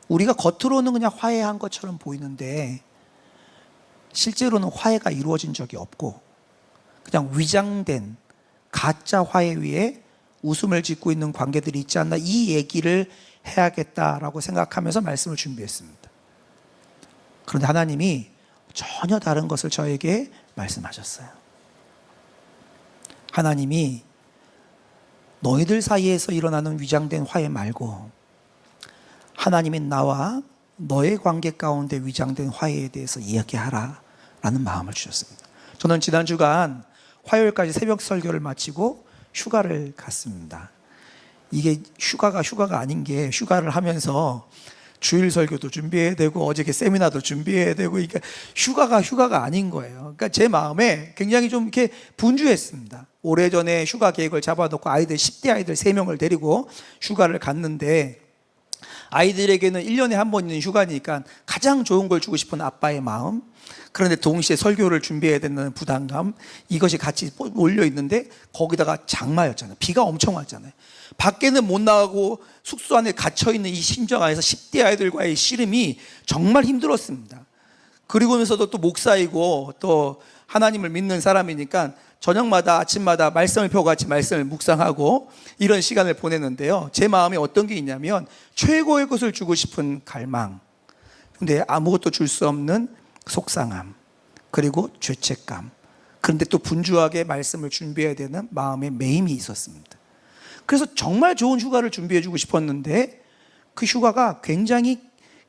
우리가 겉으로는 그냥 화해한 것처럼 보이는데 실제로는 화해가 이루어진 적이 없고 그냥 위장된 가짜 화해 위에 웃음을 짓고 있는 관계들이 있지 않나, 이 얘기를 해야겠다라고 생각하면서 말씀을 준비했습니다. 그런데 하나님이 전혀 다른 것을 저에게 말씀하셨어요. 하나님이 너희들 사이에서 일어나는 위장된 화해 말고 하나님이 나와 너의 관계 가운데 위장된 화해에 대해서 이야기하라 라는 마음을 주셨습니다. 저는 지난 주간 화요일까지 새벽 설교를 마치고 휴가를 갔습니다. 이게 휴가가 아닌 게, 휴가를 하면서 주일 설교도 준비해야 되고 어저께 세미나도 준비해야 되고, 그러니까 휴가가 아닌 거예요. 그러니까 제 마음에 굉장히 좀 이렇게 분주했습니다. 오래전에 휴가 계획을 잡아놓고 10대 아이들 3명을 데리고 휴가를 갔는데, 아이들에게는 1년에 한 번 있는 휴가니까 가장 좋은 걸 주고 싶은 아빠의 마음, 그런데 동시에 설교를 준비해야 되는 부담감, 이것이 같이 몰려 있는데 거기다가 장마였잖아요. 비가 엄청 왔잖아요. 밖에는 못 나가고 숙소 안에 갇혀있는 이 심정 안에서 10대 아이들과의 씨름이 정말 힘들었습니다. 그리고면서도 또 목사이고 또 하나님을 믿는 사람이니까 저녁마다 아침마다 말씀을 펴고같이 말씀을 묵상하고 이런 시간을 보냈는데요. 제 마음에 어떤 게 있냐면 최고의 것을 주고 싶은 갈망, 근데 아무것도 줄 수 없는 속상함, 그리고 죄책감, 그런데 또 분주하게 말씀을 준비해야 되는 마음의 매임이 있었습니다. 그래서 정말 좋은 휴가를 준비해 주고 싶었는데 그 휴가가 굉장히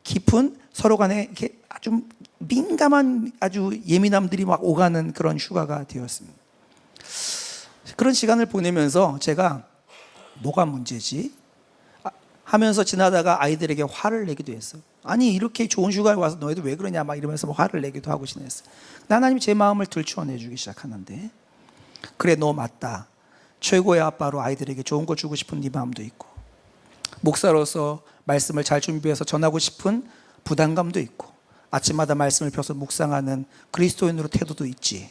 깊은 서로 간에 이렇게 아주 민감한, 아주 예민함들이 막 오가는 그런 휴가가 되었습니다. 그런 시간을 보내면서 제가 뭐가 문제지? 하면서 지나다가 아이들에게 화를 내기도 했어요. 아니 이렇게 좋은 휴가에 와서 너희들 왜 그러냐 막 이러면서 화를 내기도 하고 지냈어요. 하나님이 제 마음을 들추어내 주기 시작하는데, 그래 너 맞다, 최고의 아빠로 아이들에게 좋은 거 주고 싶은 네 마음도 있고, 목사로서 말씀을 잘 준비해서 전하고 싶은 부담감도 있고, 아침마다 말씀을 펴서 묵상하는 그리스도인으로 태도도 있지.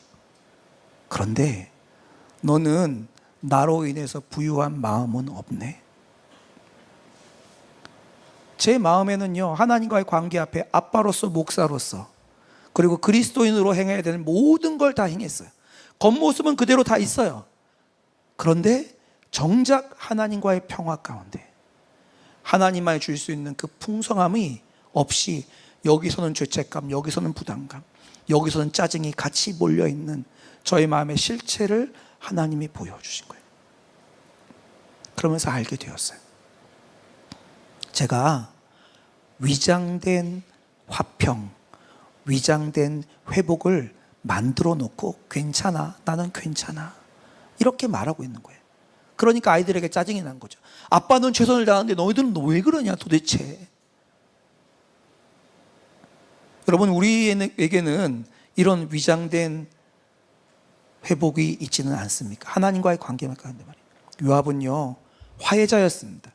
그런데 너는 나로 인해서 부유한 마음은 없네. 제 마음에는요, 하나님과의 관계 앞에 아빠로서, 목사로서, 그리고 그리스도인으로 행해야 되는 모든 걸 다 행했어요. 겉모습은 그대로 다 있어요. 그런데 정작 하나님과의 평화 가운데 하나님만이 줄 수 있는 그 풍성함이 없이 여기서는 죄책감, 여기서는 부담감, 여기서는 짜증이 같이 몰려있는 저의 마음의 실체를 하나님이 보여주신 거예요. 그러면서 알게 되었어요. 제가 위장된 화평, 위장된 회복을 만들어 놓고 괜찮아, 나는 괜찮아, 이렇게 말하고 있는 거예요. 그러니까 아이들에게 짜증이 난 거죠. 아빠는 최선을 다하는데 너희들은 왜 그러냐 도대체. 여러분, 우리에게는 이런 위장된 회복이 있지는 않습니까? 하나님과의 관계만 가는데 말이에요. 요압은요, 화해자였습니다.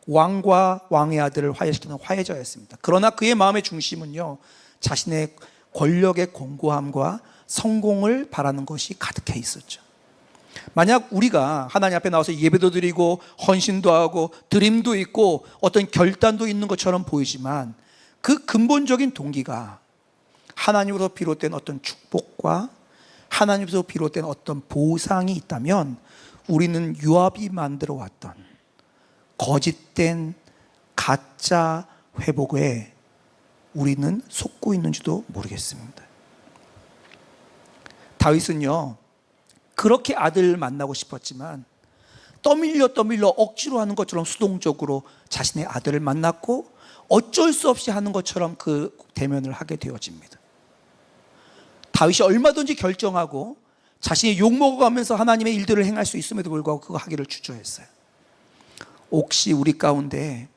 왕과 왕의 아들을 화해시키는 화해자였습니다. 그러나 그의 마음의 중심은요, 자신의 권력의 공고함과 성공을 바라는 것이 가득해 있었죠. 만약 우리가 하나님 앞에 나와서 예배도 드리고 헌신도 하고 드림도 있고 어떤 결단도 있는 것처럼 보이지만 그 근본적인 동기가 하나님으로부터 비롯된 어떤 축복과 하나님으로부터 비롯된 어떤 보상이 있다면 우리는 요압이 만들어 왔던 거짓된 가짜 회복에 우리는 속고 있는지도 모르겠습니다. 다윗은요, 그렇게 아들을 만나고 싶었지만 떠밀려 억지로 하는 것처럼 수동적으로 자신의 아들을 만났고 어쩔 수 없이 하는 것처럼 그 대면을 하게 되어집니다. 다윗이 얼마든지 결정하고 자신이 욕먹어가면서 하나님의 일들을 행할 수 있음에도 불구하고 그거 하기를 주저했어요. 혹시 우리 가운데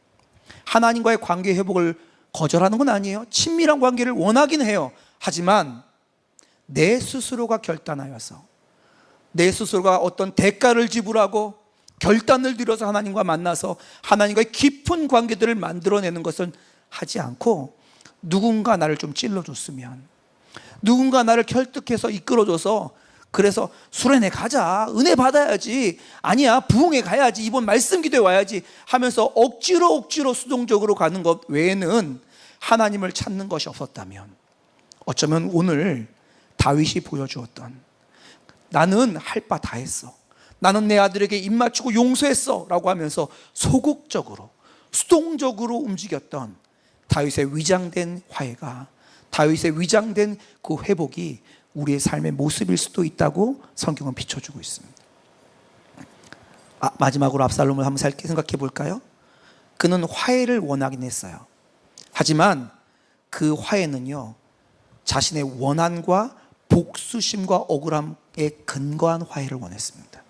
하나님과의 관계 회복을 거절하는 건 아니에요. 친밀한 관계를 원하긴 해요. 하지만 내 스스로가 결단하여서, 내 스스로가 어떤 대가를 지불하고 결단을 들여서 하나님과 만나서 하나님과의 깊은 관계들을 만들어내는 것은 하지 않고, 누군가 나를 좀 찔러줬으면, 누군가 나를 설득해서 이끌어줘서 그래서 수련회 가자, 은혜 받아야지, 아니야 부흥회 가야지, 이번 말씀 기도에 와야지 하면서 억지로 수동적으로 가는 것 외에는 하나님을 찾는 것이 없었다면, 어쩌면 오늘 다윗이 보여주었던 나는 할 바 다 했어, 나는 내 아들에게 입 맞추고 용서했어 라고 하면서 소극적으로 수동적으로 움직였던 다윗의 위장된 화해가, 다윗의 위장된 그 회복이 우리의 삶의 모습일 수도 있다고 성경은 비춰주고 있습니다. 마지막으로 압살롬을 한번 생각해 볼까요? 그는 화해를 원하긴 했어요. 하지만 그 화해는요, 자신의 원한과 복수심과 억울함에 근거한 화해를 원했습니다.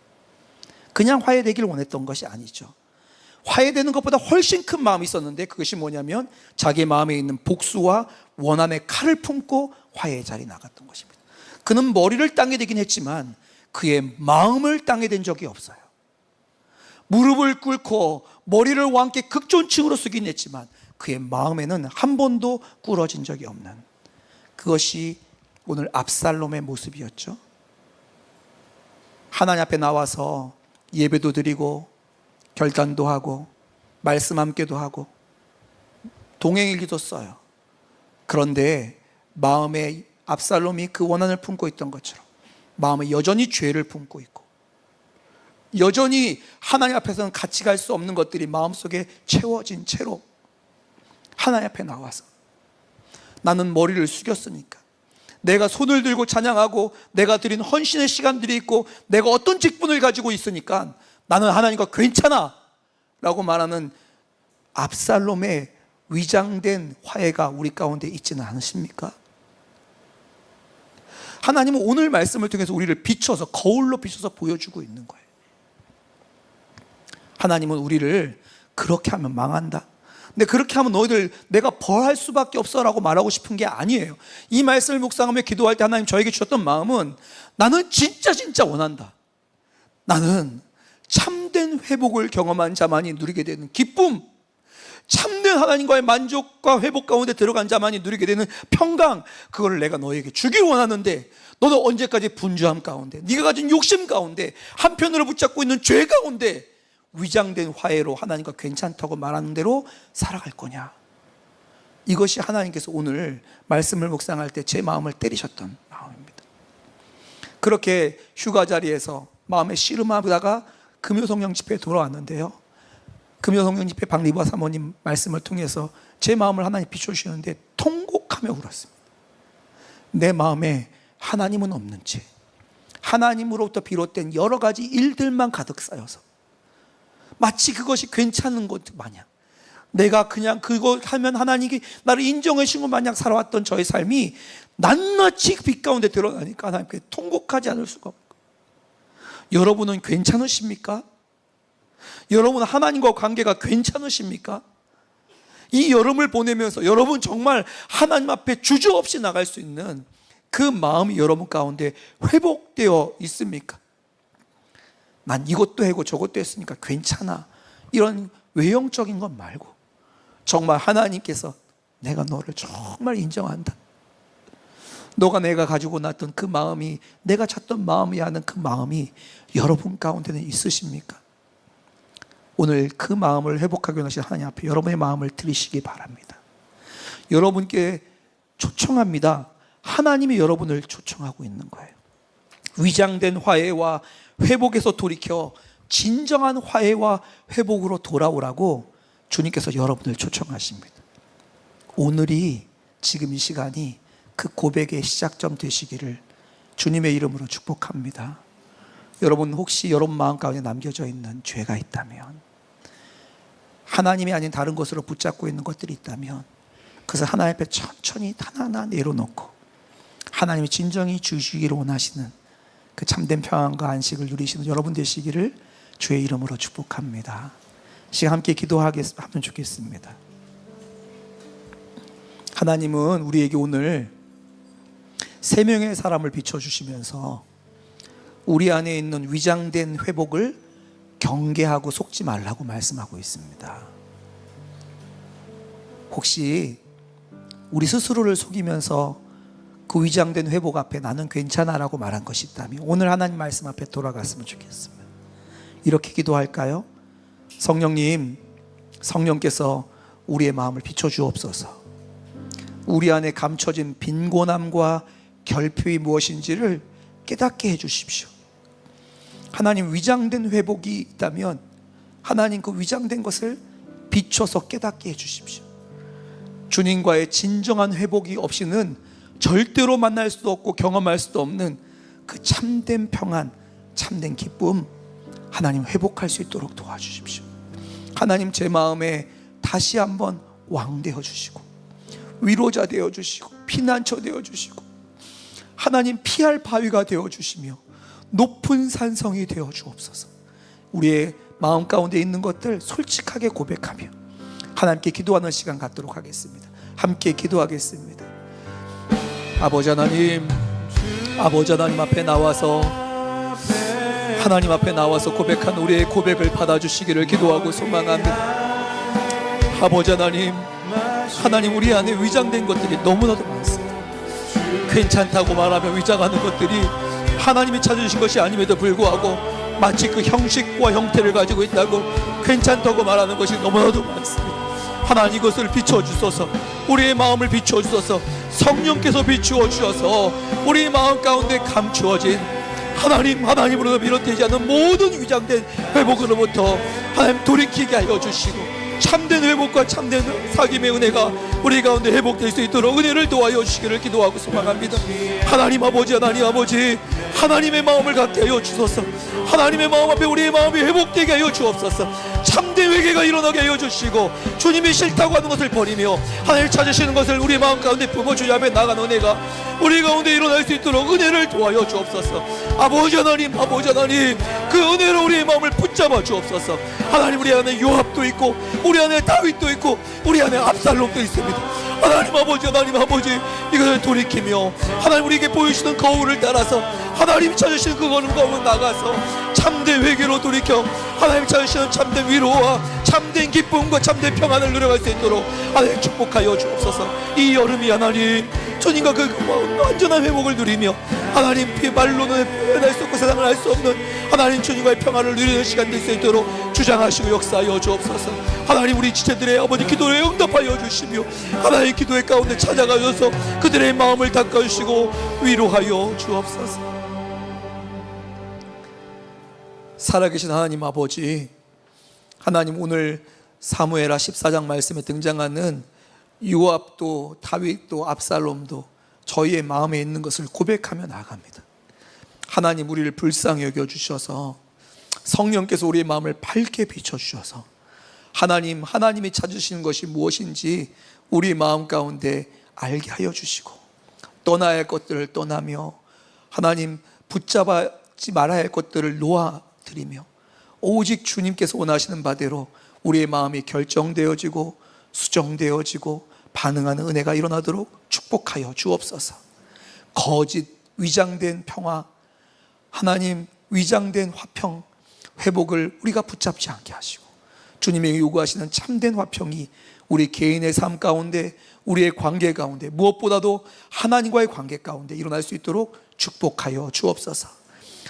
그냥 화해되기를 원했던 것이 아니죠. 화해되는 것보다 훨씬 큰 마음이 있었는데, 그것이 뭐냐면 자기의 마음에 있는 복수와 원한의 칼을 품고 화해의 자리에 나갔던 것입니다. 그는 머리를 땅에 대긴 했지만 그의 마음을 땅에 댄 적이 없어요. 무릎을 꿇고 머리를 왕께 극존칭으로 쓰긴 했지만 그의 마음에는 한 번도 꿇어진 적이 없는, 그것이 오늘 압살롬의 모습이었죠. 하나님 앞에 나와서 예배도 드리고 결단도 하고 말씀 함께도 하고 동행일기도 써요. 그런데 마음에 압살롬이 그 원한을 품고 있던 것처럼 마음에 여전히 죄를 품고 있고, 여전히 하나님 앞에서는 같이 갈 수 없는 것들이 마음속에 채워진 채로 하나님 앞에 나와서, 나는 머리를 숙였으니까, 내가 손을 들고 찬양하고 내가 드린 헌신의 시간들이 있고 내가 어떤 직분을 가지고 있으니까 나는 하나님과 괜찮아 라고 말하는 압살롬의 위장된 화해가 우리 가운데 있지는 않으십니까? 하나님은 오늘 말씀을 통해서 우리를 비춰서, 거울로 비춰서 보여주고 있는 거예요. 하나님은 우리를 그렇게 하면 망한다, 근데 그렇게 하면 너희들 내가 벌할 수밖에 없어 라고 말하고 싶은 게 아니에요. 이 말씀을 묵상하며 기도할 때 하나님 저에게 주셨던 마음은, 나는 진짜 원한다, 나는 참된 회복을 경험한 자만이 누리게 되는 기쁨, 참된 하나님과의 만족과 회복 가운데 들어간 자만이 누리게 되는 평강, 그걸 내가 너에게 주길 원하는데 너는 언제까지 분주함 가운데, 네가 가진 욕심 가운데, 한편으로 붙잡고 있는 죄 가운데 위장된 화해로 하나님과 괜찮다고 말하는 대로 살아갈 거냐? 이것이 하나님께서 오늘 말씀을 묵상할 때 제 마음을 때리셨던 마음입니다. 그렇게 휴가 자리에서 마음에 씨름하다가 금요성령 집회에 돌아왔는데요, 금요성령 집회 박리바 사모님 말씀을 통해서 제 마음을 하나님 비춰주시는데 통곡하며 울었습니다. 내 마음에 하나님은 없는 채 하나님으로부터 비롯된 여러 가지 일들만 가득 쌓여서 마치 그것이 괜찮은 것 마냥, 내가 그냥 그거 하면 하나님이 나를 인정해 주신 것 마냥 살아왔던 저의 삶이 낱낱이 빛 가운데 드러나니까 하나님께 통곡하지 않을 수가 없고. 여러분은 괜찮으십니까? 여러분 하나님과 관계가 괜찮으십니까? 이 여름을 보내면서 여러분 정말 하나님 앞에 주저없이 나갈 수 있는 그 마음이 여러분 가운데 회복되어 있습니까? 난 이것도 하고 저것도 했으니까 괜찮아, 이런 외형적인 것 말고 정말 하나님께서 내가 너를 정말 인정한다, 너가 내가 가지고 났던 그 마음이 내가 찾던 마음이 하는 그 마음이 여러분 가운데는 있으십니까? 오늘 그 마음을 회복하기 원하시는 하나님 앞에 여러분의 마음을 드리시기 바랍니다. 여러분께 초청합니다. 하나님이 여러분을 초청하고 있는 거예요. 위장된 화해와 회복에서 돌이켜 진정한 화해와 회복으로 돌아오라고 주님께서 여러분을 초청하십니다. 오늘이, 지금 이 시간이 그 고백의 시작점 되시기를 주님의 이름으로 축복합니다. 여러분 혹시 여러분 마음 가운데 남겨져 있는 죄가 있다면, 하나님이 아닌 다른 것으로 붙잡고 있는 것들이 있다면 그것을 하나님 앞에 천천히 하나하나 내려놓고 하나님이 진정히 주시기를 원하시는 그 참된 평안과 안식을 누리시는 여러분 되시기를 주의 이름으로 축복합니다. 시간 함께 기도하면 좋겠습니다. 하나님은 우리에게 오늘 세 명의 사람을 비춰주시면서 우리 안에 있는 위장된 회복을 경계하고 속지 말라고 말씀하고 있습니다. 혹시 우리 스스로를 속이면서 그 위장된 회복 앞에 나는 괜찮아라고 말한 것이 있다면 오늘 하나님 말씀 앞에 돌아갔으면 좋겠습니다. 이렇게 기도할까요? 성령님, 성령께서 우리의 마음을 비춰주옵소서. 우리 안에 감춰진 빈곤함과 결핍이 무엇인지를 깨닫게 해주십시오. 하나님, 위장된 회복이 있다면 하나님 그 위장된 것을 비춰서 깨닫게 해주십시오. 주님과의 진정한 회복이 없이는 절대로 만날 수도 없고 경험할 수도 없는 그 참된 평안, 참된 기쁨, 하나님 회복할 수 있도록 도와주십시오. 하나님, 제 마음에 다시 한번 왕 되어주시고 위로자 되어주시고 피난처 되어주시고 하나님 피할 바위가 되어주시며 높은 산성이 되어주옵소서. 우리의 마음 가운데 있는 것들 솔직하게 고백하며 하나님께 기도하는 시간 갖도록 하겠습니다. 함께 기도하겠습니다. 아버지 하나님, 아버지 하나님 앞에 나와서 하나님 앞에 나와서 고백한 우리의 고백을 받아주시기를 기도하고 소망합니다. 아버지 하나님, 하나님 우리 안에 위장된 것들이 너무나도 많습니다. 괜찮다고 말하며 위장하는 것들이 하나님이 찾으신 것이 아님에도 불구하고 마치 그 형식과 형태를 가지고 있다고 괜찮다고 말하는 것이 너무나도 많습니다. 하나님, 이것을 비춰주소서. 우리의 마음을 비춰주소서. 성령께서 비추어 주셔서 우리 마음 가운데 감추어진 하나님으로부터 비롯되지 않는 모든 위장된 회복으로부터 하나님 돌이키게 하여 주시고 참된 회복과 참된 사귐의 은혜가 우리 가운데 회복될 수 있도록 은혜를 도와여 주시기를 기도하고 소망합니다. 하나님 아버지, 하나님 아버지, 하나님의 마음을 갖게 하여 주소서. 하나님의 마음 앞에 우리의 마음이 회복되게 하여 주옵소서. 참된 회개가 일어나게 하여 주시고 주님이 싫다고 하는 것을 버리며 하나님 찾으시는 것을 우리 마음 가운데 품어 주님 앞에 나가는 은혜가 우리 가운데 일어날 수 있도록 은혜를 도와여 주옵소서. 아버지 하나님, 아버지 하나님, 그 은혜로 우리의 마음을 붙잡아 주옵소서. 하나님, 우리 안에 요압도 있고 우리 안에 다윗도 있고 우리 안에 압살롬도 있습니다. 하나님 아버지, 하나님 아버지, 이것을 돌이키며 하나님 우리에게 보이시는 거울을 따라서 하나님이 찾으시는 그 거울을 나가서 참된 회개로 돌이켜 하나님 찾으시는 참된 위로와 참된 기쁨과 참된 평안을 누려갈 수 있도록 하나님 축복하여 주옵소서. 이 여름이 하나님 주님과 그 완전한 회복을 누리며 하나님 말로는 표현할 수 없고 세상을 알 수 없는 하나님 주님과의 평안을 누리는 시간 될 수 있도록 주장하시고 역사하여 주옵소서. 하나님, 우리 지체들의 아버지 기도에 응답하여 주시며 하나님 기도의 가운데 찾아가셔서 그들의 마음을 닦아주시고 위로하여 주옵소서. 살아계신 하나님 아버지, 하나님 오늘 사무엘하 14장 말씀에 등장하는 요압도 다윗도 압살롬도 저희의 마음에 있는 것을 고백하며 나아갑니다. 하나님, 우리를 불쌍히 여겨주셔서 성령께서 우리의 마음을 밝게 비춰주셔서 하나님이 찾으시는 것이 무엇인지 우리 마음 가운데 알게 하여 주시고 떠나야 할 것들을 떠나며 하나님 붙잡지 말아야 할 것들을 놓아드리며 오직 주님께서 원하시는 바대로 우리의 마음이 결정되어지고 수정되어지고 반응하는 은혜가 일어나도록 축복하여 주옵소서. 거짓 위장된 평화, 하나님 위장된 화평, 회복을 우리가 붙잡지 않게 하시고 주님이 요구하시는 참된 화평이 우리 개인의 삶 가운데, 우리의 관계 가운데, 무엇보다도 하나님과의 관계 가운데 일어날 수 있도록 축복하여 주옵소서.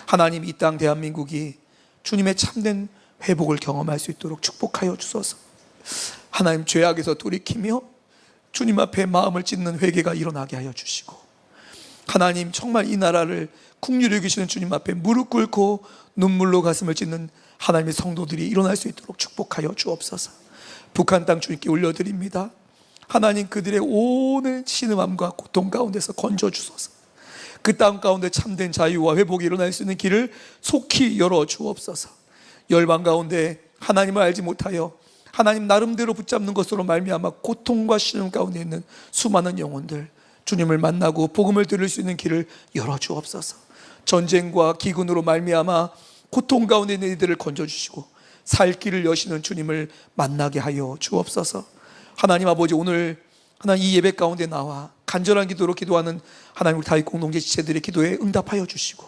하나님, 이 땅 대한민국이 주님의 참된 회복을 경험할 수 있도록 축복하여 주소서. 하나님, 죄악에서 돌이키며 주님 앞에 마음을 찢는 회개가 일어나게 하여 주시고 하나님, 정말 이 나라를 국률을 여기시는 주님 앞에 무릎 꿇고 눈물로 가슴을 찢는 하나님의 성도들이 일어날 수 있도록 축복하여 주옵소서. 북한 땅 주님께 올려드립니다. 하나님, 그들의 오늘 신음함과 고통 가운데서 건져주소서. 그 땅 가운데 참된 자유와 회복이 일어날 수 있는 길을 속히 열어 주옵소서. 열방 가운데 하나님을 알지 못하여 하나님 나름대로 붙잡는 것으로 말미암아 고통과 신음 가운데 있는 수많은 영혼들, 주님을 만나고 복음을 들을 수 있는 길을 열어 주옵소서. 전쟁과 기근으로 말미암아 고통 가운데 있는 이들을 건져주시고 살 길을 여시는 주님을 만나게 하여 주옵소서. 하나님 아버지, 오늘 하나님 이 예배 가운데 나와 간절한 기도로 기도하는 하나님 우리 다윗 공동체 지체들의 기도에 응답하여 주시고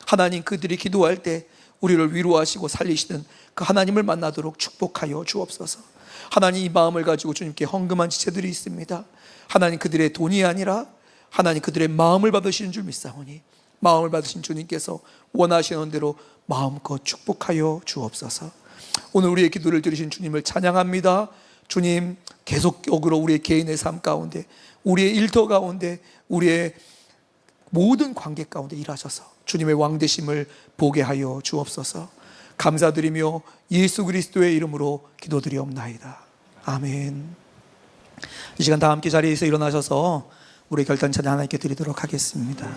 하나님, 그들이 기도할 때 우리를 위로하시고 살리시는 그 하나님을 만나도록 축복하여 주옵소서. 하나님, 이 마음을 가지고 주님께 헌금한 지체들이 있습니다. 하나님, 그들의 돈이 아니라 하나님 그들의 마음을 받으시는 줄 믿사오니 마음을 받으신 주님께서 원하시는 대로 마음껏 축복하여 주옵소서. 오늘 우리의 기도를 들으신 주님을 찬양합니다. 주님, 계속적으로 우리의 개인의 삶 가운데, 우리의 일터 가운데, 우리의 모든 관계 가운데 일하셔서 주님의 왕되심을 보게 하여 주옵소서. 감사드리며 예수 그리스도의 이름으로 기도드리옵나이다. 아멘. 이 시간 다 함께 자리에서 일어나셔서 우리의 결단 찬양 하나님께 드리도록 하겠습니다.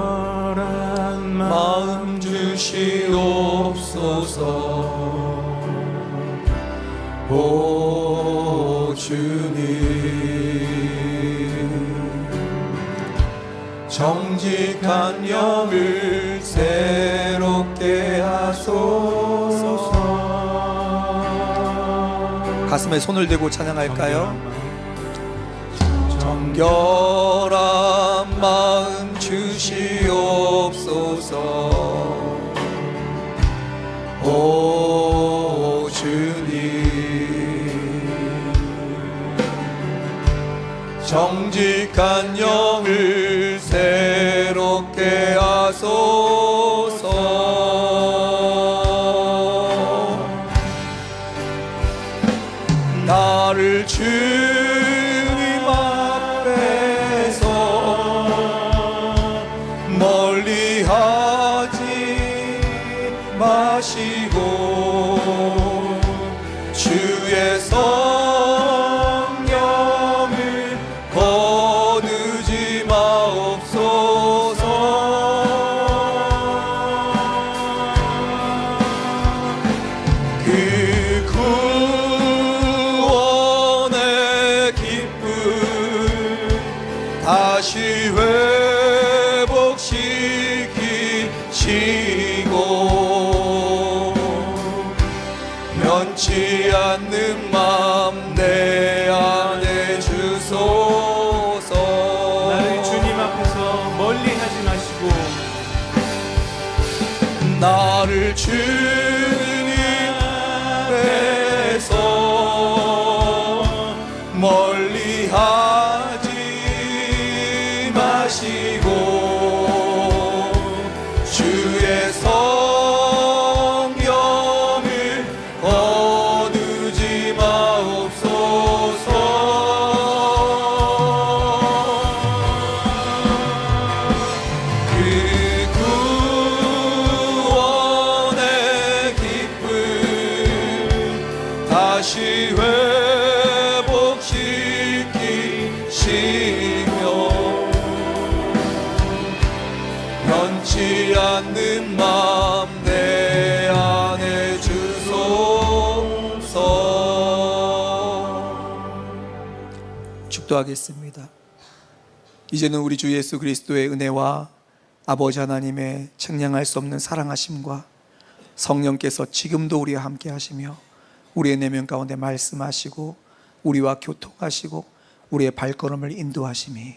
정결한 마음 주시옵소서. 오 주님, 정직한 영을 새롭게 하소서. 가슴에 손을 대고 찬양할까요? 정결한 마음 주시옵소서. 오 주님, 정직한 영을 새롭게 하소서. 나를 주님 앞에서 멀리하지 마시고 주의 성령을 거두지 마옵소서. 그 구원의 기쁨 다시 회복시키시고 변치 않는 마음 내 안에 주소서. 나를 주님 앞에서 멀리하지 마시고 나를 주님 앞에서 멀리하지 마시고 주의 성령을 거두지 마옵소서. 그 구원의 기쁨 다시 회복시키시며 변치 않는 마음 내 안에 주소서. 축도하겠습니다. 이제는 우리 주 예수 그리스도의 은혜와 아버지 하나님의 측량할 수 없는 사랑하심과 성령께서 지금도 우리와 함께 하시며 우리의 내면 가운데 말씀하시고 우리와 교통하시고 우리의 발걸음을 인도하심이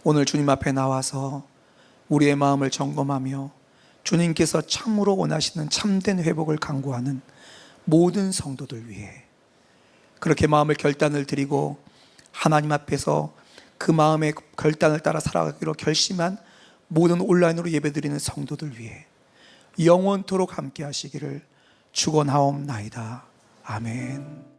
오늘 주님 앞에 나와서 우리의 마음을 점검하며 주님께서 참으로 원하시는 참된 회복을 강구하는 모든 성도들 위해 그렇게 마음을 결단을 드리고 하나님 앞에서 그 마음의 결단을 따라 살아가기로 결심한 모든 온라인으로 예배드리는 성도들 위해 영원토록 함께 하시기를 축원하옵나이다. 아멘.